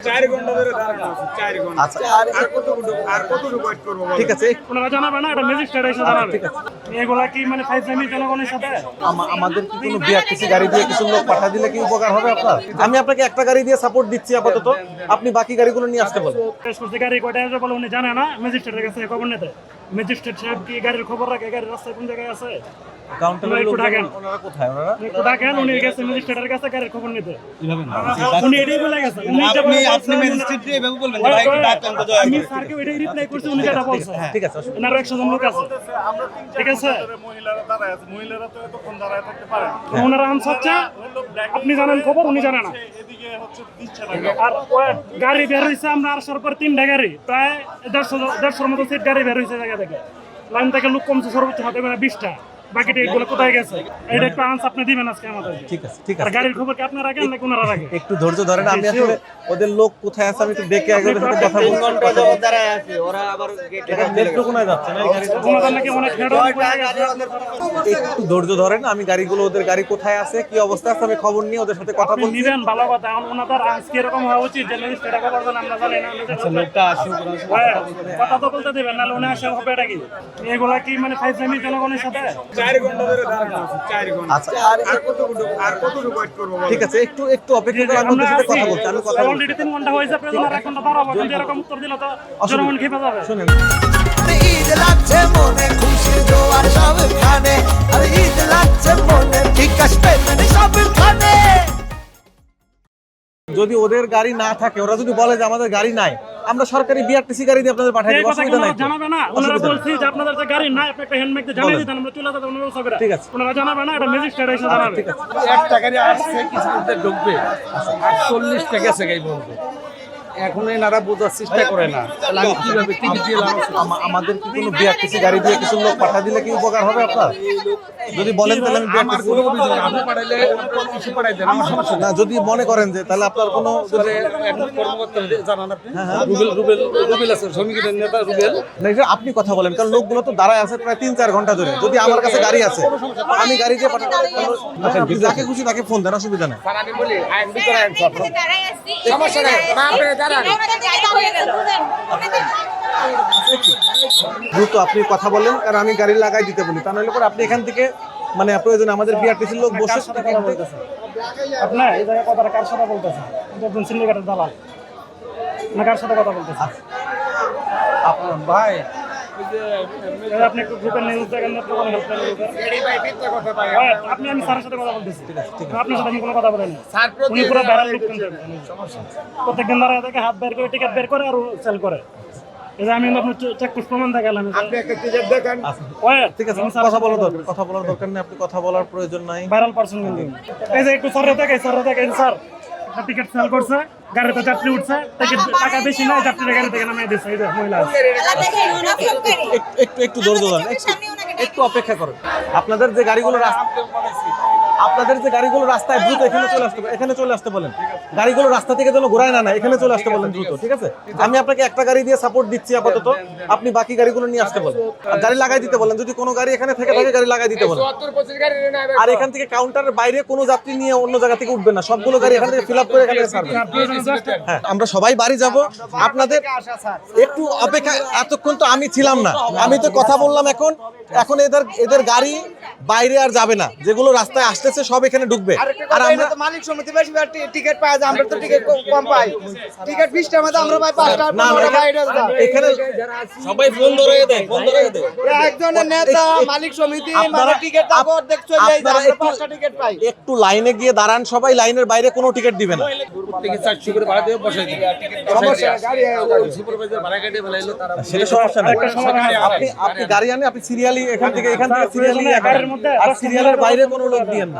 4 ঘন্টা ধরে দাঁড়ানো আছে 4 ঘন্টা। আচ্ছা আর কতটুকু ওয়েট করব বলেন? ঠিক আছে ওনারা জানাবে না, এটা ম্যাজিস্ট্রেট এসে জানাবে। এগুলা কি মানে ফাইজলামি জনগণের সাথে? আমাদের কি কোনো বিআরটিসি গাড়ি দিয়ে কিছু লোক পাঠা দিলে কি উপকার হবে আপনার? আমি আপনাকে একটা গাড়ি দিয়ে সাপোর্ট দিচ্ছি আপাতত, আপনি বাকি গাড়িগুলো নিয়ে আসতে বলেন। শেষ করছে গাড়ি কয়টা আসবে বলে উনি জানে না, ম্যাজিস্ট্রেটের কাছে খবর নিতে। ম্যাজিস্ট্রেট সাহেব কি গাড়ির খবর রাখে? গাড়ির রাস্তায় কোন জায়গায় আছে? কাউন্টারের একটু লোক ডাকেন। ওনারা কোথায় ওনারা? একটু ডাকেন, উনি গেছে ম্যাজিস্ট্রেটের কাছে গাড়ির খবর নিতে। উনি এটাই বলে গেছে। উনি যেটা বলছে, আপনি ম্যাজিস্ট্রেটকে এভাবে বলবেন যে ভাই একটু ডাকেন তো দয়া আমি করে। স্যারকে ওইটাই রিপ্লাই করছি, উনি যেটা বলছে। ঠিক আছে অসুবিধা এনারও 100 জন লোক আছে, ঠিক আছে? মহিলারা দাঁড়ায় আছে, মহিলারা তো এতক্ষণ দাঁড়ায় থাকতে পারে না। ওনারা আনসার হচ্ছে, আপনি জানেন খবর, উনি জানে না। এদিকে হচ্ছে দিচ্ছে না। আর গাড়ি বের হয়েছে, আমরা আসার পর 3টা গাড়ি, প্রায় 150 মতো সিট গাড়ি বের হয়েছে জায়গা থেকে। লাইন থেকে লোক কমছে সর্বোচ্চ হাতে করে 20টা। বাকিটা এগুলো কোথায় গেছে? এটা একটু আনসার আপনি দিবেন আজকে আমাদের। ঠিক আছে ঠিক আর আছে গাড়ির খবর কি আপনারা রাখেন নাকি ওনারা রাখে? একটু ধৈর্য ধরেন, আমি আসলে ওদের লোক কোথায় আছে আমি একটু দেখে আগে ওদের সাথে কথা বলবো। এটা নেত্রকোনায় যাচ্ছে না এই গাড়িটা? ওনাদের নাকি অনেক হেড অন করে গেছে। একটু ধৈর্য ধরেন, আমি গাড়িগুলো ওদের গাড়ি কোথায় আছে কি অবস্থা আছে আমি খবর নিয়ে ওদের সাথে কথা আপনি বলছি। নিবেন ভালো কথা। এখন ওনাদের আজকে এরকম হওয়া উচিত যে ম্যাজিস্ট্রেট খবর দেন, আমরা জানি না। হ্যাঁ, কথা তো বলতে দিবেন, নাহলে উনি আসে হবে এটা কি? এগুলা কি মানে ফাইজলামি জনগণের সাথে? 4 ঘন্টা ধরে দাঁড়ানো আছে 4 ঘন্টা। আচ্ছা আর কতটুকু ওয়েট করব বলেন? ঠিক আছে একটু অপেক্ষা করে আমি ওদের সাথে কথা বলছি, আমি কথা বলছি। অলরেডি 3 ঘন্টা হয়েছে, প্রয়োজন আর 1 ঘন্টা দাঁড়াবো। যদি এরকম উত্তর দিলে তো জনগণ খেপে যাবে। শুনেন ঈদ লাগছে মনে খুশি জোয়ার সবখানে, আর ঈদ লাগছে মনে ঠিক আসবে মানে সবখানে। যদি ওদের গাড়ি না থাকে, ওরা যদি বলে যে আমাদের গাড়ি নাই, আমরা সরকারি বিআরটিসি গাড়ি দিয়ে আপনাদের পাঠাই এই দেব, কথা কি অসুবিধা নাই ওনারা তো? জানাবে না? ওনারা অসুবিধা নেই। বলছি যে আপনাদের যে গাড়ি নাই, আপনি একটা হ্যান্ডমেক দিয়ে জানিয়ে বলেন। দিতেন, আমরা চলে যেতাম ব্যবস্থা করে। ঠিক আছে। ওনারা জানাবে না, এটা ম্যাজিস্ট্রেট এসে জানাবে। ঠিক আছে একটা গাড়ি আসছে কিছুতে ঢুকবে 48 টাকা সেগাই বলবে। এখন এনারা বোঝার চেষ্টা করে না, তাহলে আমি কিভাবে টিকিট দিয়ে লাভ আছে? আমাদের কি কোনো বিআরটিসি গাড়ি দিয়ে কিছু লোক পাঠা দিলে কি উপকার হবে আপনার? যদি বলেন তাহলে আমি আমার বিআরটিসি কোনো অভিযোগ নেই, আপনি পাঠাইলে কিছু পাঠাই দেন, আমার সমস্যা নেই। না, যদি মনে করেন যে তাহলে আপনার কোনো তাহলে এখন কর্মকর্তা জানান আপনি? রুবেল আছে, শ্রমিকের নেতা রুবেল। না, এটা আপনি কথা বলেন, কারণ লোকগুলো তো দাঁড়ায় আছে প্রায় 3-4 ঘন্টা ধরে। যদি আমার কাছে গাড়ি আছে, আমি গাড়ি দিয়ে পাঠাতে আপনি যাকে খুশি তাকে ফোন দেন, অসুবিধা নেই। আমি বলি আইন ভিতরে আইন সব সমস্যা নাই, আপনি দাঁড়ান। দ্রুত আপনি কথা বলেন, কারণ আমি গাড়ি লাগাই দিতে বলি, তা নাহলে পরে আপনি এখান থেকে মানে প্রয়োজনে আমাদের বিআরটিসির লোক বসে আপনি এই জায়গায় কথাটা কার সাথে বলতেছেন? একজন সিন্ডিকেটের দালাল না কার সাথে কথা বলতেছেন? আপনার ভাই এই আপনি একটু গ্রুপের নিউজ দেখেন না, কোনো হেল্পলাইন গ্রুপের। আপনি আমি স্যারের সাথে কথা বলতেছি, আপনার সাথে আমি কোনো কথা বলিনি। উনি পুরো ভাইরাল লোক কিন্তু প্রত্যেকদিন দাঁড়ায় থেকে হাত বের করে টিকিট বের করে আর সেল করে। এই যে আমি আপনার চেক প্রমাণ দেখালাম। আপনি একটা টিকেট দেখান। ঠিক আছে, কথা বলার দরকার নেই, আপনি কথা বলার প্রয়োজন নাই। ভাইরাল পারসন কিন্তু। এই যে একটু স্যার দেখেন স্যার টিকিট সেল করছে, গাড়িতে যাত্রী উঠছে, টাকা বেশি নাই, যাত্রীরা গাড়ি থেকে নামিয়ে দিচ্ছে। এই যে মহিলা একটু ধৈর্য ধরেন, একটু অপেক্ষা করুন। আপনাদের যে গাড়িগুলো রাস্তায় দ্রুত এখানে চলে আসতে বলেন। গাড়িগুলো রাস্তা থেকে যেন ঘোরায় না, এখানে চলে আসতে বলেন দ্রুত, ঠিক আছে? আমি আপনাকে একটা গাড়ি দিয়ে সাপোর্ট দিচ্ছি আপাতত, আপনি বাকি গাড়িগুলো নিয়ে আসতে বলেন। আর গাড়ি লাগাই দিতে বলেন, যদি কোনো গাড়ি এখানে থেকে থাকে গাড়ি লাগাই দিতে বলেন। আর এখান থেকে কাউন্টারের বাইরে কোনো যাত্রী নিয়ে অন্য জায়গা থেকে উঠবে না, সবগুলো গাড়ি এখান থেকে ফিল আপ করে এখানে ছাড়বে। হ্যাঁ, আমরা সবাই বাড়ি যাব, আপনাদের একটু অপেক্ষা। এতক্ষণ তো আমি ছিলাম না, আমি তো কথা বললাম। এখন এদের গাড়ি বাইরে আর যাবে না, যেগুলো রাস্তায় আসতেছে সব এখানে ঢুকবে। আর আমরা মালিক সমিতি বেশি টিকিট পাই, আমরা তো টিকিট কম পাই। টিকিট 20 টাকা মধ্যে আমরা পাই 5 টাকা। না, এখানে সবাই ফোন ধরে দেয়। একজনের নেতা মালিক সমিতি মানে টিকিট দাও দেখছো এই যে আমরা 5টা টিকিট পাই। একটু লাইনে গিয়ে দাঁড়ান, সবাই লাইনের বাইরে কোনো টিকিট দিবে না। টিকিট 400 করে ভাড়া দিয়ে বসাই দিই। সমস্যা গাড়ি সুপারভাইজার ভাড়া কেটে ফেলাইলো তারা। সেটা সমস্যা নেই। আপনি গাড়ি আনে, আপনি সিরিয়ালি এখান থেকে সিরিয়ালি আর সিরিয়ালের বাইরে কোনো লোক দিয়েন না।